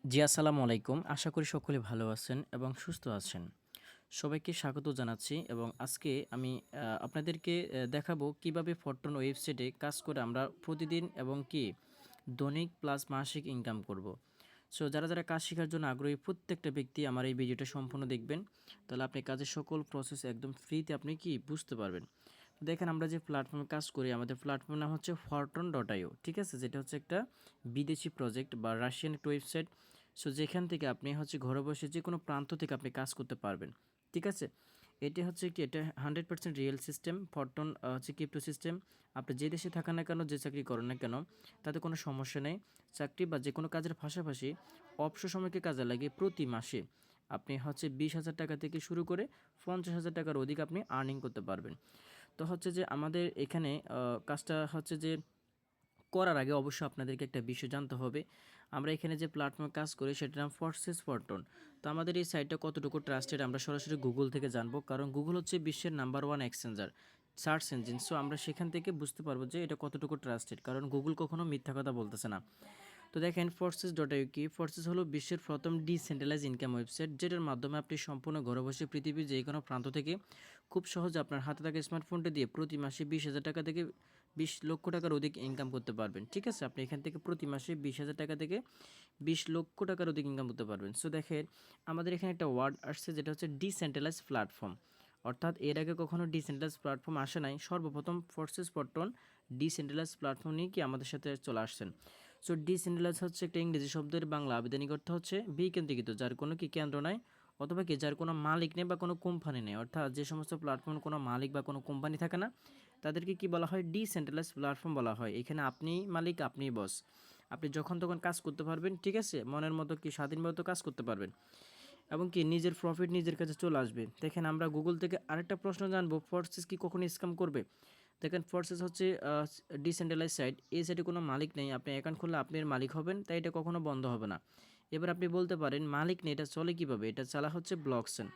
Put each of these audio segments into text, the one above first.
জি, আসসালামু আলাইকুম। আশা করি সকলে ভালো আছেন এবং সুস্থ আছেন। সবাইকে স্বাগত জানাচ্ছি এবং আজকে আমি আপনাদেরকে দেখাবো কিভাবে ফরট্রন ওয়েবসাইটে কাজ করে আমরা প্রতিদিন এবং দৈনিক প্লাস মাসিক ইনকাম করব। সো যারা কাজ শেখার জন্য আগ্রহী প্রত্যেকটা ব্যক্তি আমার এই ভিডিওটা সম্পূর্ণ দেখবেন। তাহলে আপনি কাজের সকল প্রসেস একদম ফ্রিতে আপনি বুঝতে পারবেন। তো দেখেন আমরা যে প্ল্যাটফর্মে কাজ করি আমাদের প্ল্যাটফর্মের নাম হচ্ছে fortron.io, ঠিক আছে? যেটা হচ্ছে একটা বিদেশি প্রজেক্ট বা রাশিয়ান একটা ওয়েবসাইট। সো যেখান থেকে আপনি হচ্ছে ঘরে বসে যে কোনো প্রান্ত থেকে আপনি কাজ করতে পারবেন, ঠিক আছে? এটি হচ্ছে এটা 100% রিয়েল সিস্টেম। ফরটন হচ্ছে ক্রিপ্টো সিস্টেম। আপনি যে দেশে থাকেন না কেন, যে চাকরি করেন না কেন, তাতে কোনো সমস্যা নেই। চাকরি বা যে কোনো কাজের পাশাপাশি অবসর সময়কে কাজে লাগিয়ে প্রতি মাসে আপনি হচ্ছে 20,000 টাকা থেকে শুরু করে 50,000 টাকার অধিক আপনি আর্নিং করতে পারবেন। তো হচ্ছে যে আমাদের এখানে কাজটা হচ্ছে যে করার আগে অবশ্যই আপনাদেরকে একটা বিষয় জানতে হবে। আমরা এখানে যে প্ল্যাটফর্মে কাজ করি সেটার নাম ফোর্সেস ফরটন। তো আমাদের এই সাইটটা কতটুকু ট্রাস্টেড আমরা সরাসরি গুগল থেকে জানবো, কারণ গুগল হচ্ছে বিশ্বের number one exchanger search engine. So আমরা সেখান থেকে বুঝতে পারবো যে এটা কতটুকু ট্রাস্টেড, কারণ গুগল কখনো মিথ্যা কথা বলতেছে না। তো দেখেন ফোর্সেস.ইউ কি, ফোর্সেস হলো বিশ্বের প্রথম ডিসেন্ট্রালাইজ ইনকাম ওয়েবসাইট, যেটার মাধ্যমে আপনি সম্পূর্ণ ঘরে বসে পৃথিবীর যে কোনো প্রান্ত থেকে খুব সহজে আপনার হাতে থাকা স্মার্টফোনটা দিয়ে প্রতি মাসে 20,000 টাকা থেকে 20 লক্ষ টাকার অধিক ইনকাম করতে পারবেন, ঠিক আছে? আপনি এখান থেকে প্রতি মাসে 20,000 টাকা থেকে 20 লক্ষ টাকার অধিক ইনকাম করতে পারবেন। সো দেখেন আমাদের এখানে একটা ওয়ার্ড আসছে যেটা হচ্ছে ডিসেন্ট্রালাইজ প্ল্যাটফর্ম, অর্থাৎ এর আগে কখনো ডিসেন্ট্রালাইজ প্ল্যাটফর্ম আসে নাই। সর্বপ্রথম ফোর্সেস ফরটন ডিসেন্ট্রালাইজ প্ল্যাটফর্ম নিয়ে আমাদের সাথে চলে আসছেন। সো ডিসেন্ট্রালাইজ হচ্ছে একটা ইংরেজি শব্দের বাংলা আবেদনিক অর্থ হচ্ছে বিকেন্দ্রীকৃত, যার কোনো কেন্দ্র নাই, অথবা যার কোনো মালিক নেই বা কোনো কোম্পানি নেই। অর্থাৎ যে সমস্ত প্ল্যাটফর্ম কোনো মালিক বা কোনো কোম্পানি থাকে না, তাদেরকে কি বলা হয়? ডিসেন্ট্রালাইজ প্ল্যাটফর্ম বলা হয়। এখানে আপনি মালিক, আপনি বস, আপনি যখন তখন কাজ করতে পারবেন, ঠিক আছে? মনের মতো স্বাধীনভাবে কাজ করতে পারবেন এবং নিজের প্রফিট নিজের কাছে চলে আসবে। দেখেন আমরা গুগল থেকে আরেকটা প্রশ্ন জানবো, ফোর্সেস কি কখনো স্ক্যাম করবে? দেখেন ফোর্সেস হচ্ছে ডিসেন্ট্রালাইজ সাইট। এই সাইটে কোনো মালিক নেই, আপনি অ্যাকাউন্ট খুললে আপনি এর মালিক হবেন, তাই এটা কখনো বন্ধ হবে না। এবার আপনি বলতে পারেন মালিক নেই, এটা চলে কিভাবে? এটা চালা হচ্ছে ব্লকচেন,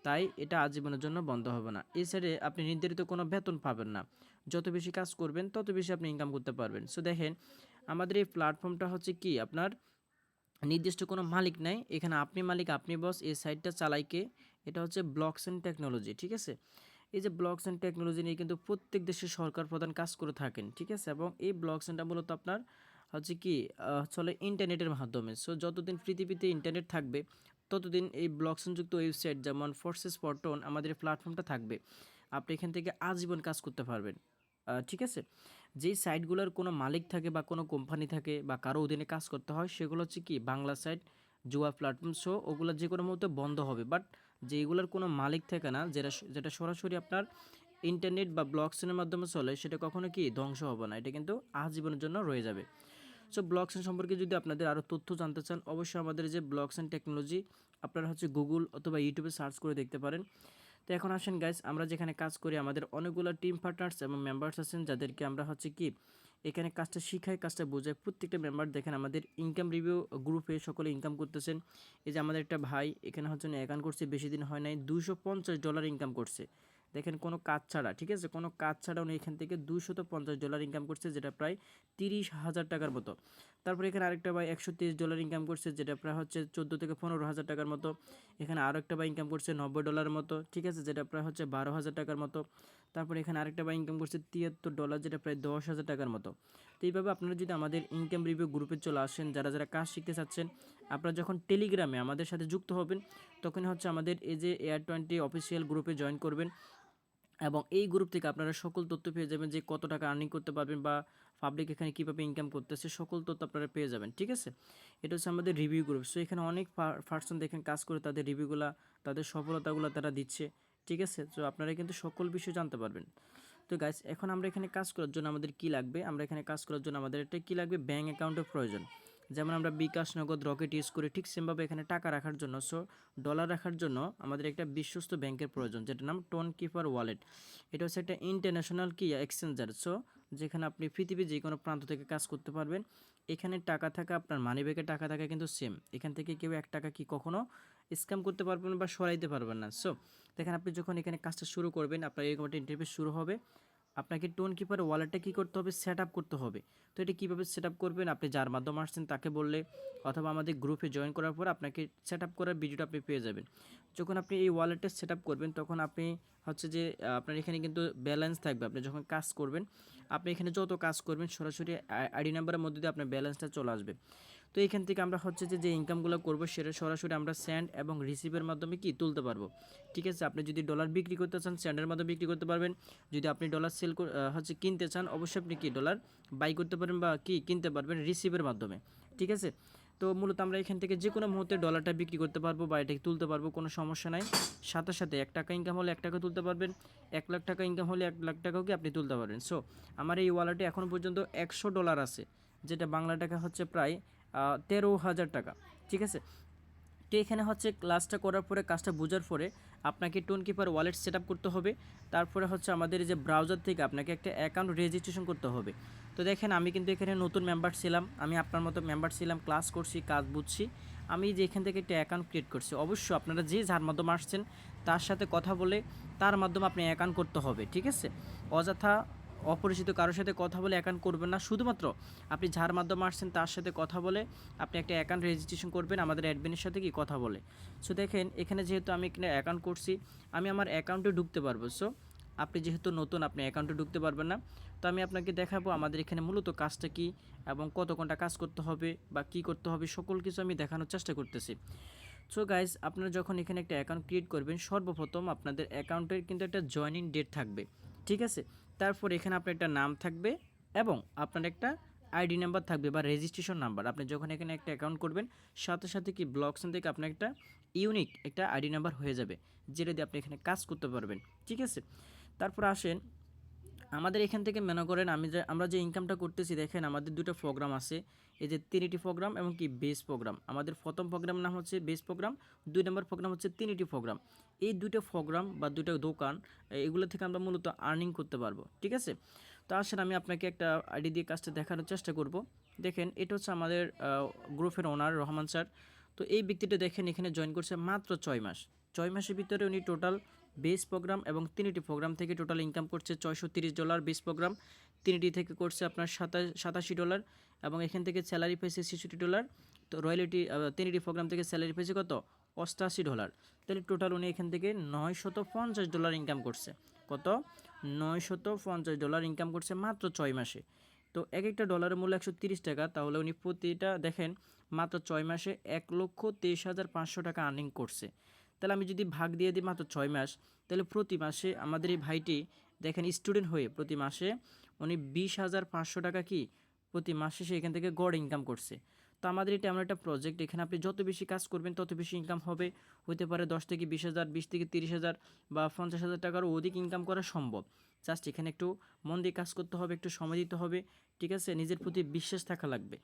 তাই এটা আজীবনের জন্য বন্ধ হবে না। এই সাইডে আপনি নির্ধারিত কোনো বেতন পাবেন না, যত বেশি কাজ করবেন তত বেশি আপনি ইনকাম করতে পারবেন। সো দেখেন আমাদের এই প্ল্যাটফর্মটা হচ্ছে কি আপনার নির্দিষ্ট কোনো মালিক নাই, এখানে আপনি মালিক, আপনি বস। এই সাইটটা চালাই কে? এটা হচ্ছে ব্লকচেন টেকনোলজি, ঠিক আছে? এই যে ব্লকচেন টেকনোলজি নিয়ে কিন্তু প্রত্যেক দেশের সরকার প্রধান কাজ করে থাকেন, ঠিক আছে? এবং এই ব্লকচেনটা মূলত আপনার হচ্ছে চলে ইন্টারনেটের মাধ্যমে। সো যতদিন পৃথিবীতে ইন্টারনেট থাকবে ততদিন এই ব্লকচেনযুক্ত ওয়েবসাইট যেমন ফোর্সেস ফরটন আমাদের প্ল্যাটফর্মটা থাকবে। আপনি এখান থেকে আজীবন কাজ করতে পারবেন, ঠিক আছে? যেই সাইটগুলোর কোনো মালিক থাকে বা কোনো কোম্পানি থাকে বা কারো অধীনে কাজ করতে হয়, সেগুলো হচ্ছে কি বাংলা সাইট, জুয়া প্ল্যাটফর্ম। সো ওগুলো যে কোনো মুহূর্তে বন্ধ হবে। বাট যেগুলোর কোনো মালিক থাকে না, যেটা সরাসরি আপনার ইন্টারনেট বা ব্লকচেনের মাধ্যমে চলে, সেটা কখনো ধ্বংস হবে না, এটা কিন্তু আজীবনের জন্য রয়ে যাবে। সো ব্লকচেন সম্পর্কে যদি আপনাদের আরও তথ্য জানতে চান, অবশ্যই আমাদের যে ব্লকচেন টেকনোলজি আপনারা হচ্ছে গুগল অথবা ইউটিউবে সার্চ করে দেখতে পারেন। তো এখন আসেন গাইস, আমরা যেখানে কাজ করি আমাদের অনেকগুলো টিম পার্টনার্স এবং মেম্বার্স আছেন, যাদেরকে আমরা হচ্ছে এখানে কাজটা শিখাই, কাজটা বোঝাই। প্রত্যেকটা মেম্বার দেখেন আমাদের ইনকাম রিভিউ গ্রুপে সকলে ইনকাম করতেছেন। এই যে আমাদের একটা ভাই এখানে হচ্ছে অ্যাকাউন্ট করছে, বেশি দিন হয় নাই, $250 ইনকাম করছে। দেখেন কোনো কাজ ছাড়া, ঠিক আছে? কোনো কাজ ছাড়া উনি এখান থেকে $250 ইনকাম করছে, যেটা প্রায় 30,000 টাকার মতো। তারপরে এখানে আরেকটা ভাই $130 ইনকাম করছে, যেটা প্রায় হচ্ছে 14 থেকে 15,000 টাকার মতো। এখানে আরও একটা ভাই ইনকাম করছে $90 মতো, ঠিক আছে? যেটা প্রায় হচ্ছে 12,000 টাকার মতো। তারপরে এখানে আরেকটা ভাই ইনকাম করছে $73, যেটা প্রায় 10,000 টাকার মতো। তো এইভাবে আপনারা যদি আমাদের ইনকাম রিভিউ গ্রুপে চলে আসেন, যারা কাজ শিখতে চাচ্ছেন, আপনারা যখন টেলিগ্রামে আমাদের সাথে যুক্ত হবেন, তখন হচ্ছে আমাদের এই যে এয়ার20 অফিসিয়াল গ্রুপে জয়েন করবেন এবং এই গ্রুপ থেকে আপনারা সকল তথ্য পেয়ে যাবেন, যে কত টাকা আর্নিং করতে পারবেন বা পাবলিক এখানে কীভাবে ইনকাম করতেছে, সকল তথ্য আপনারা পেয়ে যাবেন, ঠিক আছে? এটা হচ্ছে আমাদের রিভিউ গ্রুপ। সো এখানে অনেক পার্সন দেখেন কাজ করে, তাদের রিভিউগুলো, তাদের সফলতাগুলো তারা দিচ্ছে, ঠিক আছে? তো আপনারা কিন্তু সকল বিষয় জানতে পারবেন। তো গাইস, এখন আমরা এখানে কাজ করার জন্য আমাদের কি লাগবে? আমরা এখানে কাজ করার জন্য আমাদের একটা কি লাগবে? ব্যাঙ্ক অ্যাকাউন্টের প্রয়োজন। যেমন আমরা বিকাশ, নগদ, রকেট ইউজ করি, ঠিক সেমভাবে এখানে টাকা রাখার জন্য, ডলার রাখার জন্য আমাদের একটা বিশ্বস্ত ব্যাংকের প্রয়োজন, যেটার নাম টোন কিপার ওয়ালেট। এটা হচ্ছে একটা ইন্টারন্যাশনাল এক্সচেঞ্জার। সো যেখানে আপনি পৃথিবীর যে কোনো প্রান্ত থেকে কাজ করতে পারবেন। এখানে টাকা থাকা, আপনার মানিব্যাগে টাকা থাকা কিন্তু সেম। এখান থেকে কেউ 1 টাকা কখনো স্ক্যাম করতে পারবেন বা সরাইতে পারবেন না। সো দেখেন আপনি যখন এখানে কাজটা শুরু করবেন, আপনার এরকম একটা ইন্টারফেস শুরু হবে। আপনাকে টোন কিপার ওয়ালেটটা কী করতে হবে, সেট আপ করতে হবে। তো এটা কীভাবে সেট আপ করবেন, আপনি যার মাধ্যমে আসছেন তাকে বললে অথবা আমাদের গ্রুপে জয়েন করার পর আপনাকে সেট আপ করার ভিডিওটা আপনি পেয়ে যাবেন। যখন আপনি এই ওয়ালেটটা সেট আপ করবেন তখন আপনি হচ্ছে যে আপনার এখানে কিন্তু ব্যালেন্স থাকবে। আপনি যখন কাজ করবেন, আপনি এখানে যত কাজ করবেন সরাসরি আইডি নাম্বারের মধ্যে দিয়ে আপনার ব্যালেন্সটা চলে আসবে। তো এখান থেকে আমরা হচ্ছে যে ইনকামগুলো করবো সেটা সরাসরি আমরা সেন্ড এবং রিসিভের মাধ্যমে কি তুলতে পারবো। ঠিক আছে, আপনি যদি ডলার বিক্রি করতে চান সেন্ডের মাধ্যমে বিক্রি করতে পারবেন। যদি আপনি ডলার সেল হচ্ছে কিনতে চান, অবশ্যই আপনি কি ডলার বাই করতে পারবেন বা কি কিনতে পারবেন রিসিভের মাধ্যমে। ঠিক আছে, তো মূলত আমরা এখান থেকে যে কোনো মুহূর্তে ডলারটা বিক্রি করতে পারবো বা এটাকে তুলতে পারবো, কোনো সমস্যা নাই। সাথে সাথে 1 টাকা ইনকাম হলে 1 টাকা তুলতে পারবেন, 1 লাখ টাকা ইনকাম হলে 1 লাখ টাকাও কি আপনি তুলতে পারবেন। সো আমার এই ওয়ালেটে এখনও পর্যন্ত $100 আছে, যেটা বাংলা টাকা হচ্ছে প্রায় 13,000 টাকা। ঠিক আছে, তো এখানে হচ্ছে ক্লাসটা করার পরে, কাজটা বোঝার পরে আপনাকে tone keeper wallet set up করতে হবে। তারপরে হচ্ছে আমাদের যে ব্রাউজার থেকে আপনাকে একটা অ্যাকাউন্ট রেজিস্ট্রেশন করতে হবে। তো দেখেন আমি কিন্তু এখানে নতুন মেম্বার ছিলাম, আমি আপনার মতো মেম্বার ছিলাম, ক্লাস করছি, কাজ বুঝছি। আমি যে এখান থেকে একটা অ্যাকাউন্ট ক্রিয়েট করছি। অবশ্যই আপনারা যে যার মাধ্যমে আসছেন তার সাথে কথা বলে তার মাধ্যমে আপনি অ্যাকাউন্ট করতে হবে। ঠিক আছে, অযথা অপরিচিত কারোর সাথে কথা বলে অ্যাকাউন্ট করবেন না। শুধুমাত্র আপনি যার মাধ্যমে আসছেন তার সাথে কথা বলে আপনি একটা অ্যাকাউন্ট রেজিস্ট্রেশন করবেন আমাদের অ্যাডমিনের সাথে কি কথা বলে। সো দেখেন এখানে যেহেতু আমি এখানে অ্যাকাউন্ট করছি, আমি আমার অ্যাকাউন্টে ঢুকতে পারবো। সো আপনি যেহেতু নতুন, আপনি অ্যাকাউন্টে ঢুকতে পারবেন না। তো আমি আপনাকে দেখাবো আমাদের এখানে মূলত কাজটা কি এবং কত ঘন্টা কাজ করতে হবে বা কি করতে হবে, সকল কিছু আমি দেখানোর চেষ্টা করতেছি। সো গাইজ, আপনারা যখন এখানে একটা অ্যাকাউন্ট ক্রিয়েট করবেন, সর্বপ্রথম আপনাদের অ্যাকাউন্টের কিন্তু একটা জয়েনিং ডেট থাকবে। ঠিক আছে, তারপর এখানে আপনার একটা নাম থাকবে এবং আপনার একটা আইডি নাম্বার থাকবে বা রেজিস্ট্রেশন নাম্বার। আপনি যখন এখানে একটা অ্যাকাউন্ট করবেন সাথে সাথে কি ব্লকসেন থেকে আপনার একটা ইউনিক একটা আইডি নাম্বার হয়ে যাবে, যেটা দিয়ে আপনি এখানে কাজ করতে পারবেন। ঠিক আছে, তারপর আসেন আমাদের এখান থেকে মনে করেন আমরা যে ইনকামটা করতেছি, দেখেন আমাদের দুটো প্রোগ্রাম আছে, এই যে তিনটি প্রোগ্রাম এবং কি বেস প্রোগ্রাম। আমাদের প্রথম প্রোগ্রামের নাম হচ্ছে বেস প্রোগ্রাম, 2 নম্বর প্রোগ্রাম হচ্ছে তিনটি প্রোগ্রাম। এই দুটো প্রোগ্রাম বা দুটো দোকান, এগুলো থেকে আমরা মূলত আর্নিং করতে পারবো। ঠিক আছে, তো আসেন আমি আপনাকে একটা আইডি দিয়ে কাজটা দেখানোর চেষ্টা করব। দেখেন এটা হচ্ছে আমাদের গ্রুপের ওনার রহমান স্যার। তো এই ব্যক্তিটা দেখেন এখানে জয়েন করছে মাত্র 6 মাস। 6 মাসের ভিতরে উনি টোটাল বেস প্রোগ্রাম এবং তিনটি প্রোগ্রাম থেকে টোটাল ইনকাম করছে $630। বেস প্রোগ্রাম তিনটি থেকে করছে আপনার $87 এবং এখান থেকে স্যালারি পেয়েছে $66। তো রয়্যালিটি তিনটি প্রোগ্রাম থেকে স্যালারি পেয়েছে কত, $88। তাহলে টোটাল উনি এখান থেকে $950 ইনকাম করছে। কত, $950 ইনকাম করছে মাত্র 6 মাসে। তো এক একটা ডলারের মূল্য 130 টাকা, তাহলে উনি প্রতিটা দেখেন মাত্র 6 মাসে 1,23,500 টাকা আর্নিং করছে। তাহলে আমি যদি ভাগ দিয়ে দিই মাত্র 6 মাস, তাহলে প্রতি মাসে আমাদের এই ভাইটি দেখেন স্টুডেন্ট হয়ে প্রতি মাসে উনি 20,500 টাকা কি প্রতি মাসে সে এখান থেকে গড় ইনকাম করছে। তো আমাদের এটা এমন একটা প্রজেক্ট, এখানে আপনি যত বেশি কাজ করবেন তত বেশি ইনকাম হবে। হতে পারে 10 থেকে 20,000, 20 থেকে 30,000 বা 50,000 টাকারও অধিক ইনকাম করা সম্ভব। জাস্ট এখানে একটু মন দিয়ে কাজ করতে হবে, একটু সময় দিতে হবে। ঠিক আছে, নিজের প্রতি বিশ্বাস থাকা লাগবে।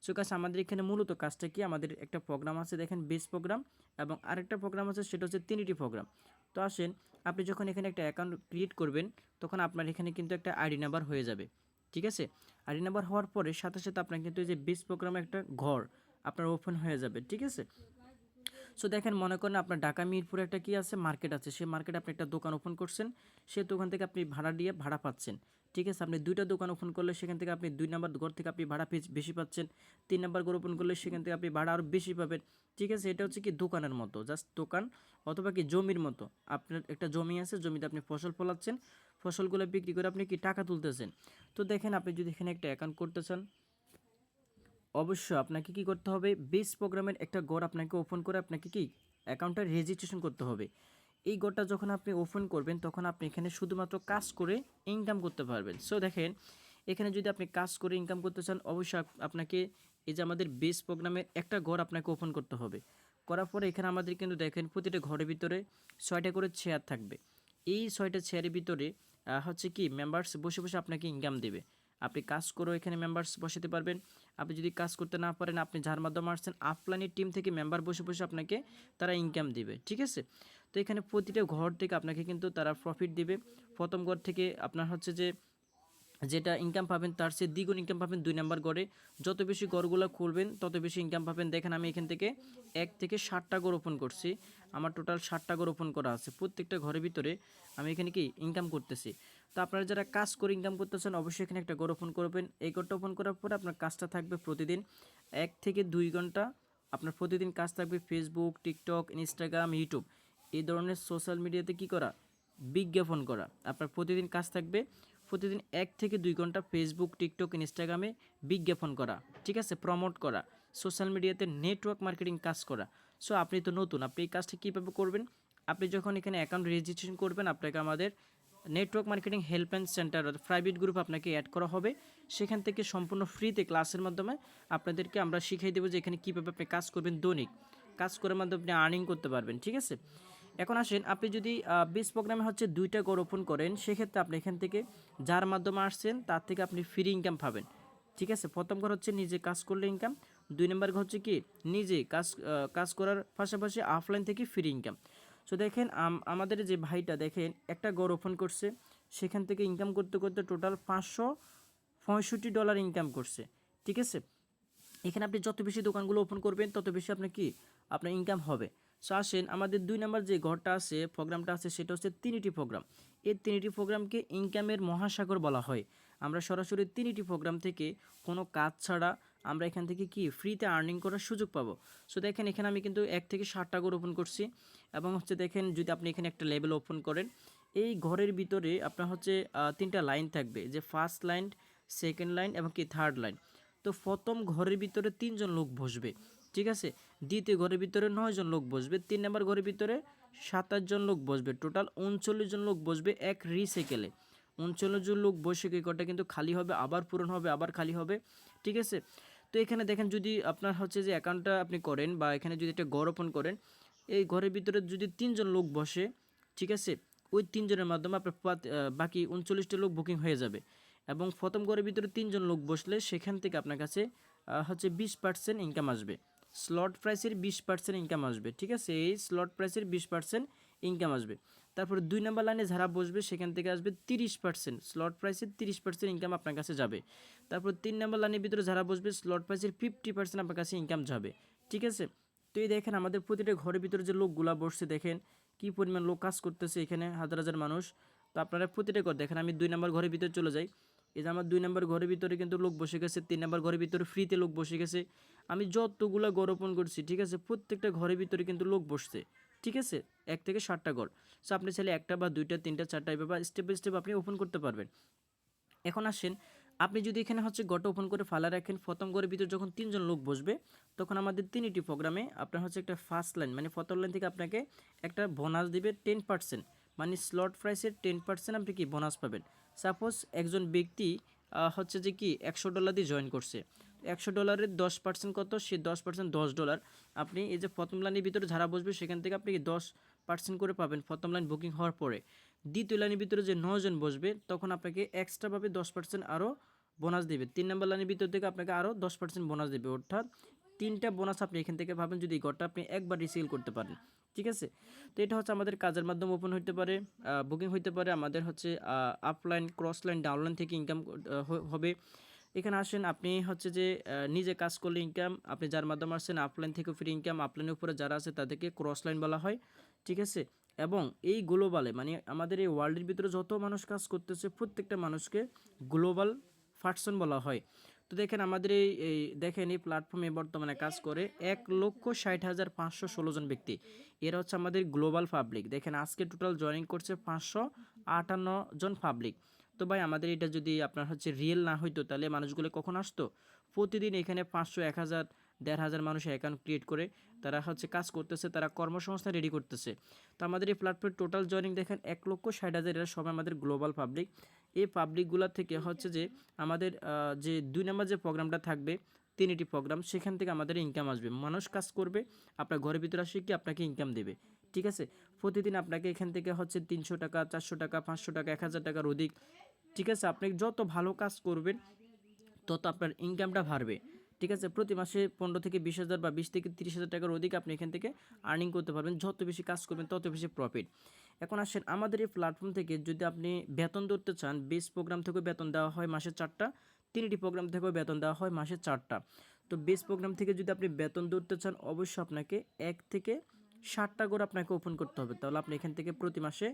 সো গাইস, আমাদের এখানে মূলত কাজটা কি, আমাদের একটা প্রোগ্রাম আছে দেখেন বেস প্রোগ্রাম এবং আরেকটা প্রোগ্রাম আছে সেটা হচ্ছে তিনটি প্রোগ্রাম। তো আসেন আপনি যখন এখানে একটা অ্যাকাউন্ট ক্রিয়েট করবেন তখন আপনার এখানে কিন্তু একটা আইডি নাম্বার হয়ে যাবে। ঠিক আছে, আইডি নাম্বার হওয়ার পরে সাথে সাথে আপনার কিন্তু এই যে বেস প্রোগ্রামে একটা ঘর আপনার ওপেন হয়ে যাবে। ঠিক আছে, সো দেখেন মনে করেন আপনার ঢাকা মিরপুরে একটা কি আছে, মার্কেট আছে, সেই মার্কেটে আপনি একটা দোকান ওপেন করছেন, সেই দোকান থেকে আপনি ভাড়া দিয়ে ভাড়া পাচ্ছেন। ঠিক আছে, আপনি দুইটা দোকান ওপেন করলে সেখান থেকে আপনি 2 নম্বর ঘর থেকে আপনি ভাড়া বেশি পাচ্ছেন, 3 নম্বর ঘর ওপেন করলে সেখান থেকে আপনি ভাড়া আরও বেশি পাবেন। ঠিক আছে, এটা হচ্ছে কি দোকানের মতো, জাস্ট দোকান অথবা কি জমির মতো। আপনার একটা জমি আছে, জমিতে আপনি ফসল ফলাচ্ছেন, ফসলগুলো বিক্রি করে আপনি কি টাকা তুলতেছেন। তো দেখেন আপনি যদি এখানে একটা অ্যাকাউন্ট করতে চান, অবশ্যই আপনাকে কি করতে হবে, বেস প্রোগ্রামের একটা গড় আপনাকে ওপেন করে আপনাকে কি অ্যাকাউন্টটা রেজিস্ট্রেশন করতে হবে। এই গড়টা যখন আপনি ওপেন করবেন তখন আপনি এখানে শুধুমাত্র কাজ করে ইনকাম করতে পারবেন। সো দেখেন এখানে যদি আপনি কাজ করে ইনকাম করতে চান, অবশ্যই আপনাকে এই যে আমাদের বেস প্রোগ্রামের একটা ঘর আপনাকে ওপেন করতে হবে। করার পরে এখানে আমাদের কিন্তু দেখেন প্রতিটা ঘরের ভিতরে 6টা করে চেয়ার থাকবে। এই 6টা চেয়ারের ভিতরে হচ্ছে কি মেম্বার্স বসে বসে আপনাকে ইনকাম দেবে। আপনি কাজ করেও এখানে মেম্বার্স বসাতে পারবেন। আপনি যদি কাজ করতে না পারেন, আপনি যার মাধ্যমে আসছেন আপলাইনের টিম থেকে মেম্বার বসে বসে আপনাকে তারা ইনকাম দিবে। ঠিক আছে, তো এখানে প্রতিটা ঘর থেকে আপনাকে কিন্তু তারা প্রফিট দিবে। প্রথম ঘর থেকে আপনার হচ্ছে যে যেটা ইনকাম পাবেন তার চেয়ে দ্বিগুণ ইনকাম পাবেন 2 নাম্বার গড়ে। যত বেশি গড়গুলো খুলবেন তত বেশি ইনকাম পাবেন। দেখেন আমি এখান থেকে 1 থেকে 7টা গড় ওপেন করছি, আমার টোটাল 7টা গড় ওপেন করা আছে। প্রত্যেকটা ঘরের ভিতরে আমি এখানে কি ইনকাম করতেছি। তো আপনারা যারা কাজ করে ইনকাম করতেছেন অবশ্যই এখানে একটা ঘর ওপেন করবেন। এই ঘরটা ওপেন করার পরে আপনার কাজটা থাকবে প্রতিদিন 1 থেকে 2 ঘন্টা আপনার প্রতিদিন কাজ থাকবে ফেসবুক, টিকটক, ইনস্টাগ্রাম, ইউটিউব এই ধরনের সোশ্যাল মিডিয়াতে কি করা, বিজ্ঞাপন করা। আপনার প্রতিদিন কাজ থাকবে প্রতিদিন 1 থেকে 2 ঘন্টা ফেসবুক, টিকটক, ইনস্টাগ্রামে বিজ্ঞাপন করা, ঠিক আছে, প্রমোট করা, সোশ্যাল মিডিয়াতে নেটওয়ার্ক মার্কেটিং কাজ করা। সো আপনি তো নতুন, আপনি এই কাজটা কীভাবে করবেন? আপনি যখন এখানে অ্যাকাউন্ট রেজিস্ট্রেশন করবেন আপনাকে আমাদের network marketing helpline centre private group আপনাকে অ্যাড করা হবে। সেখান থেকে সম্পূর্ণ ফ্রিতে ক্লাসের মাধ্যমে আপনাদেরকে আমরা শিখিয়ে দেবো যে এখানে কীভাবে আপনি কাজ করবেন, দৈনিক কাজ করার মাধ্যমে আপনি আর্নিং করতে পারবেন, ঠিক আছে। এখন আসেন, আপনি যদি বেস প্রোগ্রামে হচ্ছে 2টা ঘর ওপেন করেন সেক্ষেত্রে আপনি এখান থেকে যার মাধ্যমে আসছেন তার থেকে আপনি ফ্রি ইনকাম পাবেন, ঠিক আছে। প্রথম ঘর হচ্ছে নিজে কাজ করলে ইনকাম, 2 নম্বর ঘর হচ্ছে কি নিজে কাজ করার পাশাপাশি অফলাইন থেকে ফ্রি ইনকাম। সো দেখেন আমাদের যে ভাইটা দেখেন একটা ঘর ওপেন করছে, সেখান থেকে ইনকাম করতে করতে টোটাল $565 ইনকাম করছে, ঠিক আছে। এখানে আপনি যত বেশি দোকানগুলো ওপেন করবেন তত বেশি আপনার ইনকাম হবে। সো আসেন, আমাদের 2 নম্বর যে ঘরটা আছে, প্রোগ্রামটা আছে, সেটা হচ্ছে ট্রিনিটি প্রোগ্রাম। এই ট্রিনিটি প্রোগ্রামকে ইনকামের মহাসাগর বলা হয়। আমরা সরাসরি ট্রিনিটি প্রোগ্রাম থেকে কোনো কাজ ছাড়া আমরা এখান থেকে কি ফ্রিতে আর্নিং করার সুযোগ পাবো। সো দেখেন এখানে আমি কিন্তু 1 থেকে 7টা ঘর ওপেন করছি এবং হচ্ছে দেখেন যদি আপনি এখানে একটা লেভেল ওপেন করেন, এই ঘরের ভিতরে আপনার হচ্ছে 3টা লাইন থাকবে, যে ফার্স্ট লাইন, সেকেন্ড লাইন এবং কি থার্ড লাইন। তো প্রথম ঘরের ভিতরে 3 জন লোক বসবে, ঠিক আছে। দ্বিতীয় ঘরের ভিতরে 9 জন লোক বসবে। 3 নম্বর ঘরের ভিতরে 27 জন লোক বসবে। টোটাল 39 জন লোক বসবে এক রিসাইকেলে। 39 জন লোক বসে এই ঘরটা কিন্তু খালি হবে, আবার পূরণ হবে, আবার খালি হবে, ঠিক আছে। তো এখানে দেখেন যদি আপনার হচ্ছে যে অ্যাকাউন্টটা আপনি করেন বা এখানে যদি একটা ঘর ওপেন করেন, এই ঘরের ভিতরে যদি 3 জন লোক বসে, ঠিক আছে, ওই 3 জনের মাধ্যমে আপনার বাকি 39টা লোক বুকিং হয়ে যাবে। এবং প্রথম ঘরের ভিতরে 3 জন লোক বসলে সেখান থেকে আপনার কাছে হচ্ছে 20% ইনকাম আসবে। স্লট প্রাইসের 20% ইনকাম আসবে, ঠিক আছে। এই স্লট প্রাইসের 20% ইনকাম আসবে। তারপরে 2 নম্বর লাইনে যারা বসবে সেখান থেকে আসবে 30%, স্লট প্রাইসের 30% ইনকাম আপনার কাছে যাবে। তারপর 3 নম্বর লাইনের ভিতরে যারা বসবে স্লট প্রাইসের 50% আপনার কাছে ইনকাম যাবে, ঠিক আছে। তো এই দেখেন আমাদের প্রতিটা ঘরের ভিতরে যে লোকগুলা বসছে দেখেন কি পরিমাণ লোক কাজ করতেছে, এখানে হাজার হাজার মানুষ। তো আপনারা প্রতিটা ঘর দেখেন, আমি 2 নম্বর ঘরের ভিতরে চলে যাই, এই যে আমার 2 নম্বর ঘরের ভিতরে কিন্তু লোক বসে গেছে, 3 নম্বর ঘরের ভিতরে ফ্রিতে লোক বসে গেছে। আমি যতগুলো ঘর ওপেন করছি, ঠিক আছে, প্রত্যেকটা ঘরের ভিতরে কিন্তু লোক বসছে, ঠিক আছে। 1 থেকে 7টা ঘর। সো আপনি চাইলে একটা বা দুইটা, তিনটা, চারটা এভাবে স্টেপ বাই স্টেপ আপনি ওপেন করতে পারবেন। এখন আসেন, আপনি যদি এখানে হচ্ছে ঘরটা ওপেন করে ফালা রাখেন, প্রথম ঘরের ভিতরে যখন 3 জন লোক বসবে তখন আমাদের 3টি প্রোগ্রামে আপনার হচ্ছে একটা ফার্স্ট লাইন মানে প্রথম লাইন থেকে আপনাকে একটা বোনাস দিবে 10%, মানে স্লট প্রাইসের 10% আপনি কি বোনাস পাবেন। সাপোজ একজন ব্যক্তি হচ্ছে যে কি $100 দিয়ে জয়েন করছে, $100 10% কত, সে 10% $10। আপনি এই যে প্রথম লাইনের ভিতরে যারা বসবে সেখান থেকে আপনি 10% করে পাবেন প্রথম লাইন বুকিং হওয়ার পরে। দ্বিতীয় লাইনের ভিতরে যে 9 জন বসবে তখন আপনাকে এক্সট্রাভাবে 10% আরও বোনাস দেবে। 3 নম্বর লাইনের ভিতর থেকে আপনাকে আরও 10% বোনাস দেবে, অর্থাৎ 3টা বোনাস আপনি এখান থেকে পাবেন যদি এই ঘরটা আপনি একবার রিসেল করতে পারেন, ঠিক আছে। তো এটা হচ্ছে আমাদের কাজের মাধ্যমে ওপেন হইতে পারে, বুকিং হইতে পারে, আমাদের হচ্ছে আপলাইন, ক্রস লাইন, ডাউনলাইন থেকে ইনকাম হবে। এখানে আসেন, আপনি হচ্ছে যে নিজে কাজ করলে ইনকাম, আপনি যার মাধ্যমে আসছেন আপলাইন থেকে ফ্রি ইনকাম, আপলাইনের উপরে যারা আছে তাদেরকে ক্রস লাইন বলা হয়, ঠিক আছে। এবং এই গ্লোবালে মানে আমাদের এই ওয়ার্ল্ডের ভিতরে যত মানুষ কাজ করতেছে প্রত্যেকটা মানুষকে গ্লোবাল পার্সন বলা হয়। তো দেখেন আমাদের এই দেখেন এই প্ল্যাটফর্মে বর্তমানে কাজ করে 1,60,516 জন ব্যক্তি। এরা হচ্ছে আমাদের গ্লোবাল পাবলিক। দেখেন আজকে টোটাল জয়েনিং করছে 558 জন পাবলিক। তো ভাই আমাদের এটা যদি আপনার হচ্ছে রিয়েল না হইতো তাহলে মানুষগুলো কখন আসতো? প্রতিদিন এখানে 500, 1000, 1500 মানুষ অ্যাকাউন্ট ক্রিয়েট করে তারা হচ্ছে কাজ করতেছে, তারা কর্মসংস্থান রেডি করতেছে। তো আমাদের এই প্ল্যাটফর্মে টোটাল জয়েনিং দেখেন 1,60,000, এরা সবাই আমাদের গ্লোবাল পাবলিক। এই পাবলিকগুলো থেকে হচ্ছে যে আমাদের যে 2 নম্বর যে প্রোগ্রামটা থাকবে 3টি প্রোগ্রাম, সেখান থেকে আমাদের ইনকাম আসবে। মানুষ কাজ করবে, আপনার ঘরের ভিতরে আসে কি আপনাকে ইনকাম দেবে, ঠিক আছে। প্রতিদিন আপনাকে এখান থেকে হচ্ছে 300 টাকা, 400 টাকা, 500 টাকা, 1000 টাকার অধিক, ঠিক আছে। আপনি যত ভালো কাজ করবেন তত আপনার ইনকামটা বাড়বে, ঠিক আছে। প্রতি মাসে 15 থেকে 20,000 বা 20 থেকে 30,000 টাকার অধিক আপনি এখান থেকে আর্নিং করতে পারবেন। যত বেশি কাজ করবেন তত বেশি প্রফিট। এখন আসেন, আমাদের এই প্ল্যাটফর্ম থেকে যদি আপনি বেতন ধরতে চান, বেস প্রোগ্রাম থেকেও বেতন দেওয়া হয় মাসে 4টা, 3টি প্রোগ্রাম থেকেও বেতন দেওয়া হয় মাসে 4টা। তো বেস প্রোগ্রাম থেকে যদি আপনি বেতন ধরতে চান অবশ্যই আপনাকে 1 থেকে 7টা করে আপনাকে ওপেন করতে হবে, তাহলে আপনি এখান থেকে প্রতি মাসে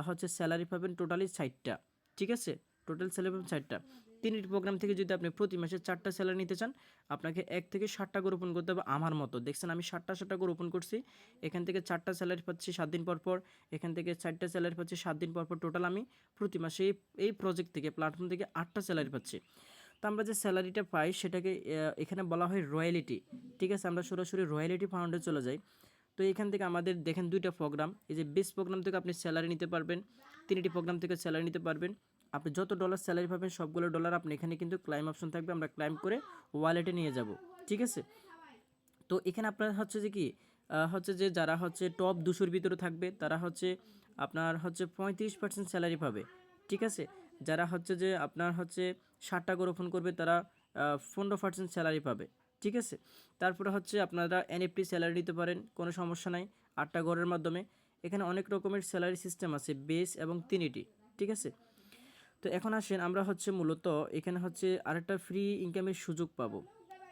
হচ্ছে স্যালারি পাবেন টোটালি 60টা, ঠিক আছে, টোটাল স্যালারি পাবেন 4টা। 3টি প্রোগ্রাম থেকে যদি আপনি প্রতি মাসে 4টা স্যালারি নিতে চান, আপনাকে 1 থেকে 7টা করে ওপেন করতে হবে আমার মতো। দেখছেন আমি 7টা করে ওপেন করছি, এখান থেকে 4টা স্যালারি পাচ্ছি 7 দিন পর পর, এখান থেকে 4টা স্যালারি পাচ্ছি 7 দিন পর পর। টোটাল আমি প্রতি মাসে এই প্রজেক্ট থেকে, প্ল্যাটফর্ম থেকে 8টা স্যালারি পাচ্ছি। তো আমরা যে স্যালারিটা পাই সেটাকে এখানে বলা হয় রয়্যালিটি। ঠিক আছে, আমরা সরাসরি রয়্যালিটি ফান্ডে চলে যাই। তো এখান থেকে আমাদের দেখেন 2টা প্রোগ্রাম, এই যে বেস প্রোগ্রাম থেকে আপনি স্যালারি নিতে পারবেন, 3টি প্রোগ্রাম থেকে স্যালারি নিতে পারবেন। আপনি যত ডলার স্যালারি পাবেন সবগুলো ডলার আপনি এখানে কিন্তু ক্লাইম অপশন থাকবে, আমরা ক্লাইম করে ওয়ালেটে নিয়ে যাব। ঠিক আছে, তো এখানে আপনার হচ্ছে যে কি হচ্ছে যে যারা হচ্ছে টপ 200-র ভিতরে থাকবে তারা হচ্ছে আপনার হচ্ছে 35% স্যালারি পাবে। ঠিক আছে, যারা হচ্ছে যে আপনার হচ্ছে 60টা করে ওপেন করবে তারা 15% স্যালারি পাবে। ঠিক আছে, তারপরে হচ্ছে আপনারা এনএফটি স্যালারি নিতে পারেন, কোনো সমস্যা নাই 8টা ঘরের মাধ্যমে। এখানে অনেক রকমের স্যালারি সিস্টেম আছে, বেস এবং 3টি। ঠিক আছে, তো এখন আসেন আমরা হচ্ছে মূলত এখানে হচ্ছে আরেকটা ফ্রি ইনকামের সুযোগ পাবো।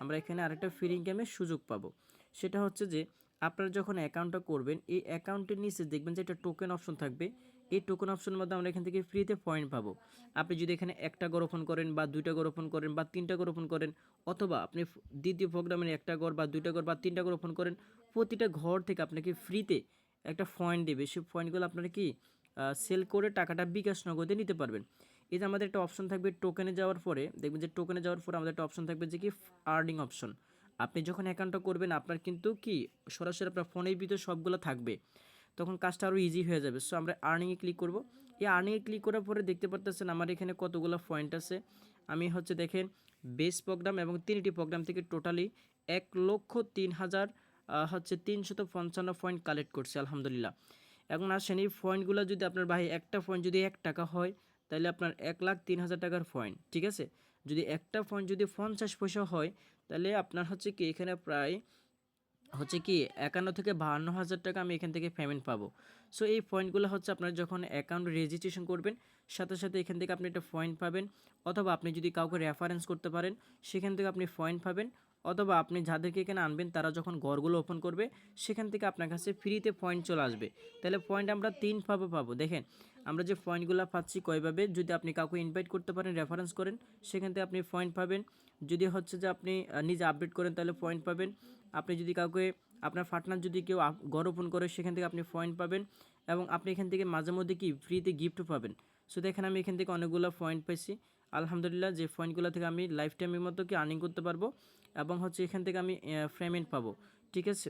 আমরা এখানে আরেকটা ফ্রি ইনকামের সুযোগ পাবো, সেটা হচ্ছে যে আপনারা যখন অ্যাকাউন্টটা করবেন এই অ্যাকাউন্টের নিচে দেখবেন যে একটা টোকেন অপশন থাকবে। এই টোকেন অপশনের মধ্যে আমরা এখান থেকে ফ্রিতে পয়েন্ট পাবো। আপনি যদি এখানে একটা ঘর ওপেন করেন বা 2টা ঘর ওপেন করেন বা 3টা ঘর ওপেন করেন, অথবা আপনি দ্বিতীয় প্রোগ্রামের একটা ঘর বা 2টা ঘর বা 3টা ঘর ওপেন করেন, প্রতিটা ঘর থেকে আপনাকে ফ্রিতে একটা পয়েন্ট দেবে। সেই পয়েন্টগুলো আপনারা কি সেল করে টাকাটা বিকাশ নগদে নিতে পারবেন। এই যে আমাদের একটা অপশন থাকবে টোকেনে যাওয়ার পরে, দেখবেন যে টোকেনে যাওয়ার পরে আমাদের একটা অপশন থাকবে যে কি আর্নিং অপশন। আপনি যখন অ্যাকাউন্টটা করবেন আপনার কিন্তু কি সরাসরি আপনার ফোনের ভিতরে সবগুলো থাকবে, তখন কাজটা আরও ইজি হয়ে যাবে। সো আমরা আর্নিংয়ে ক্লিক করব। এই আর্নিংয়ে ক্লিক করার পরে দেখতে পারতেছেন আমার এখানে কতগুলো পয়েন্ট আছে। আমি হচ্ছে দেখেন বেস প্রোগ্রাম এবং 3টি প্রোগ্রাম থেকে টোটালি 1,03,000 হচ্ছে 355 পয়েন্ট কালেক্ট করছে আলহামদুলিল্লাহ। এখন আসেন এই পয়েন্টগুলো যদি আপনার ভাই একটা পয়েন্ট যদি 1 টাকা হয় তাহলে আপনার 1,03,000 টাকার পয়েন্ট। ঠিক আছে, যদি একটা পয়েন্ট যদি 50 পয়সা হয় তাহলে আপনার হচ্ছে কি এখানে প্রায় হচ্ছে কি 51 থেকে 52,000 টাকা আমি এখান থেকে পেমেন্ট পাবো। সো এই পয়েন্টগুলো হচ্ছে আপনারা যখন অ্যাকাউন্ট রেজিস্ট্রেশন করবেন সাথে সাথে এখান থেকে আপনি একটা পয়েন্ট পাবেন, অথবা আপনি যদি কাউকে রেফারেন্স করতে পারেন সেখান থেকে আপনি পয়েন্ট পাবেন, অথবা আপনি যাদেরকে এখানে আনবেন তারা যখন ঘরগুলো ওপেন করবে সেখান থেকে আপনার কাছে ফ্রিতে পয়েন্ট চলে আসবে। তাহলে পয়েন্ট আমরা 3ভাবে পাবো। দেখেন আমরা যে পয়েন্টগুলো পাচ্ছি কয়ভাবে, যদি আপনি কাউকে ইনভাইট করতে পারেন, রেফারেন্স করেন, সেখান থেকে আপনি পয়েন্ট পাবেন। যদি হচ্ছে যে আপনি নিজে আপডেট করেন তাহলে পয়েন্ট পাবেন। আপনি যদি কাউকে আপনার পার্টনার যদি কেউ ঘর ওপেন করে সেখান থেকে আপনি পয়েন্ট পাবেন, এবং আপনি এখান থেকে মাঝে মধ্যে কি ফ্রিতে গিফটও পাবেন। সো দেখেন আমি এখান থেকে অনেকগুলো পয়েন্ট পাইছি আলহামদুলিল্লাহ, যে পয়েন্টগুলো থেকে আমি লাইফ টাইমের মতো কি আর্নিং করতে পারবো, এবং হচ্ছে এখান থেকে আমি পেমেন্ট পাবো। ঠিক আছে,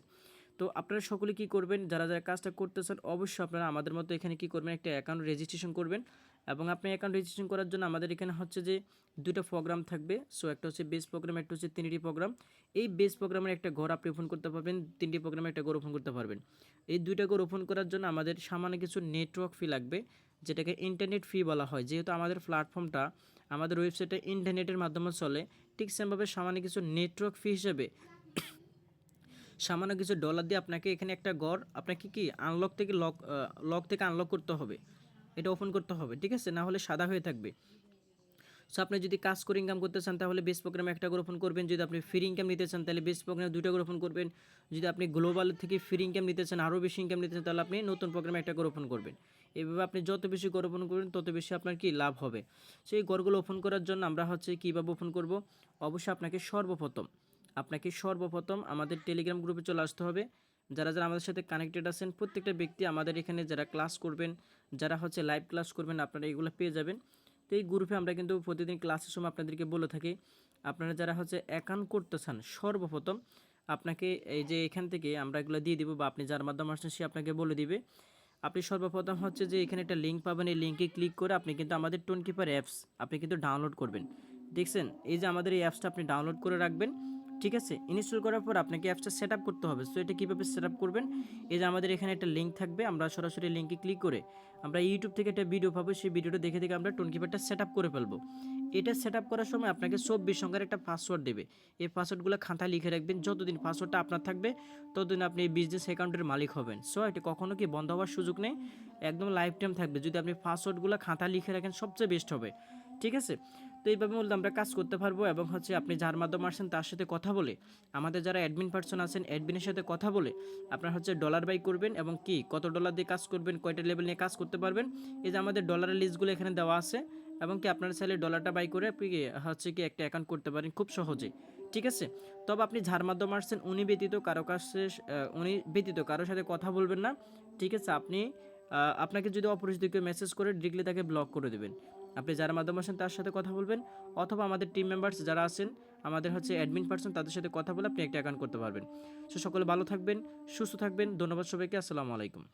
তো আপনারা সকলে কি করবেন, যারা যারা কাজটা করতেছেন অবশ্যই আপনারা আমাদের মতো এখানে কি করবেন, একটা অ্যাকাউন্ট রেজিস্ট্রেশন করবেন। এবং আপনি অ্যাকাউন্ট রেজিস্ট্রেশন করার জন্য আমাদের এখানে হচ্ছে যে 2টা প্রোগ্রাম থাকবে। সো একটা হচ্ছে বেস প্রোগ্রাম, একটা হচ্ছে 3টি প্রোগ্রাম। এই বেস প্রোগ্রামের একটা ঘর আপনি ওপেন করতে পারবেন, 3টি প্রোগ্রামের একটা ঘর ওপেন করতে পারবেন। এই 2টা ঘর ওপেন করার জন্য আমাদের সামান্য কিছু নেটওয়ার্ক ফি লাগবে, যেটাকে ইন্টারনেট ফি বলা হয়। যেহেতু আমাদের প্ল্যাটফর্মটা আমাদের ওয়েবসাইটে ইন্টারনেটের মাধ্যমে চলে, ঠিক সেমভাবে সামান্য কিছু নেটওয়ার্ক ফি হিসেবে সামান্য কিছু ডলার দিয়ে আপনাকে এখানে একটা ঘর আপনাকে কি আনলক থেকে লক থেকে আনলক করতে হবে, এটা ওপেন করতে হবে। ঠিক আছে, না হলে সাদা হয়ে থাকবে। সো আপনি যদি কাজ করে ইনকাম করতে চান তাহলে বেস প্রোগ্রামে একটা করে ওপেন করবেন, যদি আপনি ফ্রি ইনকাম নিতে চান তাহলে বেস প্রোগ্রামে 2টা করে ওপেন করবেন, যদি আপনি গ্লোবাল থেকে ফ্রি ইনকাম নিতে চান, আরও বেশি ইনকাম নিতে চান, তাহলে আপনি নতুন প্রোগ্রামে একটা করে ওপেন করবেন। এইভাবে আপনি যত বেশি করে ওপেন করবেন তত বেশি আপনার কি লাভ হবে। সেই ঘরগুলো ওপেন করার জন্য আমরা হচ্ছে কীভাবে ওপেন করব, অবশ্যই আপনাকে সর্বপ্রথম আমাদের টেলিগ্রাম গ্রুপে চলে আসতে হবে। যারা যারা আমাদের সাথে কানেক্টেড আছেন প্রত্যেকটা ব্যক্তি আমাদের এখানে যারা ক্লাস করবেন, যারা হচ্ছে লাইভ ক্লাস করবেন, আপনারা এগুলো পেয়ে যাবেন। তো এই গ্রুপে আমরা কিন্তু প্রতিদিন ক্লাসের সময় আপনাদেরকে বলে থাকি, আপনারা যারা হচ্ছে অ্যাকাউন্ট করতে চান সর্বপ্রথম আপনাকে এই যে এখান থেকে আমরা এগুলো দিয়ে দিব, বা আপনি যার মাধ্যমে আসছেন সে আপনাকে বলে দিবে। আপনি সর্বপ্রথম হচ্ছে যে এখানে একটা লিঙ্ক পাবেন, এই লিঙ্কে ক্লিক করে আপনি কিন্তু আমাদের টোনকিপার অ্যাপস আপনি কিন্তু ডাউনলোড করবেন। দেখছেন এই যে আমাদের এই অ্যাপসটা আপনি ডাউনলোড করে রাখবেন। ঠিক আছে, ইনস্টল করার পর আপনাকে অ্যাপসটা সেট আপ করতে হবে। সো এটা কীভাবে সেট আপ করবেন, এই যে আমাদের এখানে একটা লিঙ্ক থাকবে, আমরা সরাসরি লিঙ্কে ক্লিক করে আমরা ইউটিউব থেকে একটা ভিডিও পাবো, সেই ভিডিওটা দেখে দেখে আমরা টোনকিপারটা সেট আপ করে ফেলবো। এটা সেট আপ করার সময় আপনাকে 24 সংখ্যার একটা পাসওয়ার্ড দেবে। এই পাসওয়ার্ডগুলো খাতায় লিখে রাখবেন, যতদিন পাসওয়ার্ডটা আপনার থাকবে ততদিন আপনি এই বিজনেস অ্যাকাউন্টের মালিক হবেন। সো এটা কখনো কি বন্ধ হওয়ার সুযোগ নেই, একদম লাইফ টাইম থাকবে। যদি আপনি পাসওয়ার্ডগুলো খাতায় লিখে রাখেন সবচেয়ে বেস্ট হবে। ঠিক আছে, তো এইভাবে বলতে আমরা কাজ করতে পারবো, এবং হচ্ছে আপনি যার মাধ্যমে আসেন তার সাথে কথা বলে, আমাদের যারা অ্যাডমিন পার্সন আছেন অ্যাডমিনের সাথে কথা বলে আপনার হচ্ছে ডলার বাই করবেন, এবং কি কত ডলার দিয়ে কাজ করবেন, কয়টা লেভেল নিয়ে কাজ করতে পারবেন। এই যে আমাদের ডলারের লিস্টগুলো এখানে দেওয়া আছে, এবং কি আপনারা চাইলে ডলারটা বাই করে আপনি হচ্ছে কি একটা অ্যাকাউন্ট করতে পারেন খুব সহজে। ঠিক আছে? তবে আপনি যার মাধ্যমে আসছেন উনি ব্যতীত কারোর সাথে কথা বলবেন না। ঠিক আছে? আপনাকে যদি অপরিচিত কেউ মেসেজ করে ডিরেক্টলি তাকে ব্লক করে দেবেন। আপনি যার মাধ্যমে আসেন তার সাথে কথা বলবেন, অথবা আমাদের টিম মেম্বার্স যারা আছেন, আমাদের হচ্ছে অ্যাডমিন পারসন, তাদের সাথে কথা বলে আপনি একটা অ্যাকাউন্ট করতে পারবেন। সকলে ভালো থাকবেন, সুস্থ থাকবেন। ধন্যবাদ সবাইকে। আসসালামু আলাইকুম।